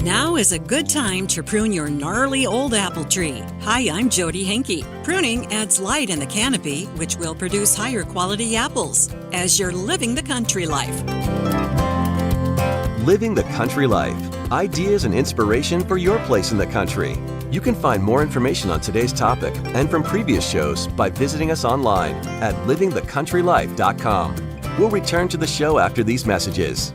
Now is a good time to prune your gnarly old apple tree. Hi, I'm Jody Henke. Pruning adds light in the canopy, which will produce higher quality apples as you're living the country life. Living the Country Life. Ideas and inspiration for your place in the country. You can find more information on today's topic and from previous shows by visiting us online at livingthecountrylife.com. We'll return to the show after these messages.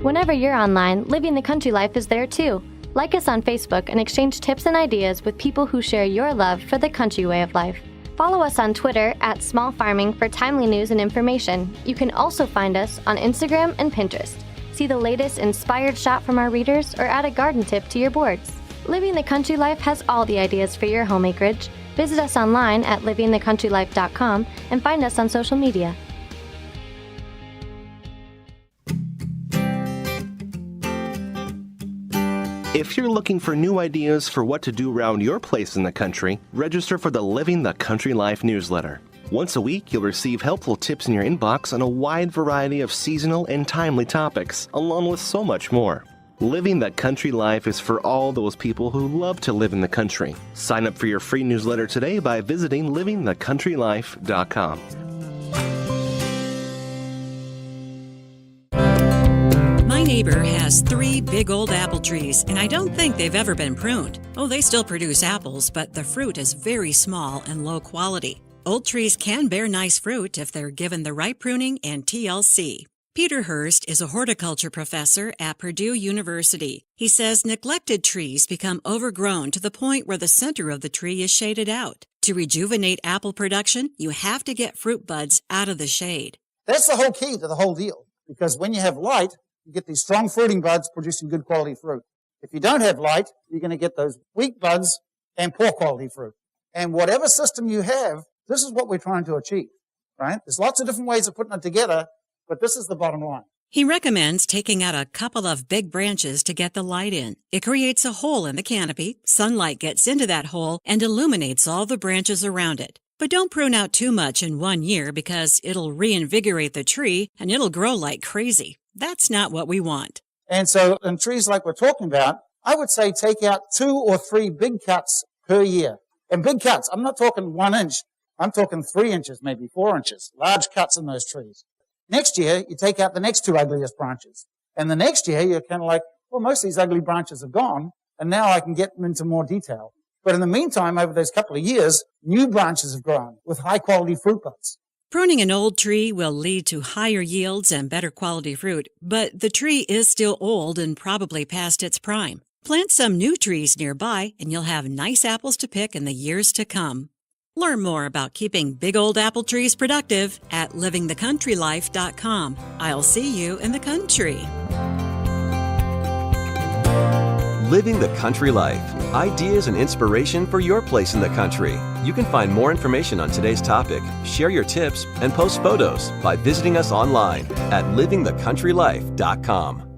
Whenever you're online, Living the Country Life is there too. Like us on Facebook and exchange tips and ideas with people who share your love for the country way of life. Follow us on Twitter at Small Farming for timely news and information. You can also find us on Instagram and Pinterest. See the latest inspired shot from our readers or add a garden tip to your boards. Living the Country Life has all the ideas for your home acreage. Visit us online at livingthecountrylife.com and find us on social media. If you're looking for new ideas for what to do around your place in the country, register for the Living the Country Life newsletter. Once a week, you'll receive helpful tips in your inbox on a wide variety of seasonal and timely topics, along with so much more. Living the Country Life is for all those people who love to live in the country. Sign up for your free newsletter today by visiting livingthecountrylife.com. My neighbor has 3 big old apple trees, and I don't think they've ever been pruned. Oh, they still produce apples, but the fruit is very small and low quality. Old trees can bear nice fruit if they're given the right pruning and TLC. Peter Hurst is a horticulture professor at Purdue University. He says neglected trees become overgrown to the point where the center of the tree is shaded out. To rejuvenate apple production, you have to get fruit buds out of the shade. That's the whole key to the whole deal, because when you have light, you get these strong fruiting buds producing good quality fruit. If you don't have light, you're going to get those weak buds and poor quality fruit. And whatever system you have, this is what we're trying to achieve, right? There's lots of different ways of putting it together, but this is the bottom line. He recommends taking out a couple of big branches to get the light in. It creates a hole in the canopy, sunlight gets into that hole, and illuminates all the branches around it. But don't prune out too much in one year because it'll reinvigorate the tree and it'll grow like crazy. That's not what we want. And so in trees like we're talking about, I would say take out 2 or 3 big cuts per year. And big cuts, I'm not talking 1 inch. I'm talking 3 inches, maybe 4 inches. Large cuts in those trees. Next year, you take out the next 2 ugliest branches. And the next year, you're kind of like, well, most of these ugly branches are gone, and now I can get them into more detail. But in the meantime, over those couple of years, new branches have grown with high-quality fruit buds. Pruning an old tree will lead to higher yields and better quality fruit, but the tree is still old and probably past its prime. Plant some new trees nearby, and you'll have nice apples to pick in the years to come. Learn more about keeping big old apple trees productive at livingthecountrylife.com. I'll see you in the country. Living the Country Life. Ideas and inspiration for your place in the country. You can find more information on today's topic, share your tips, and post photos by visiting us online at livingthecountrylife.com.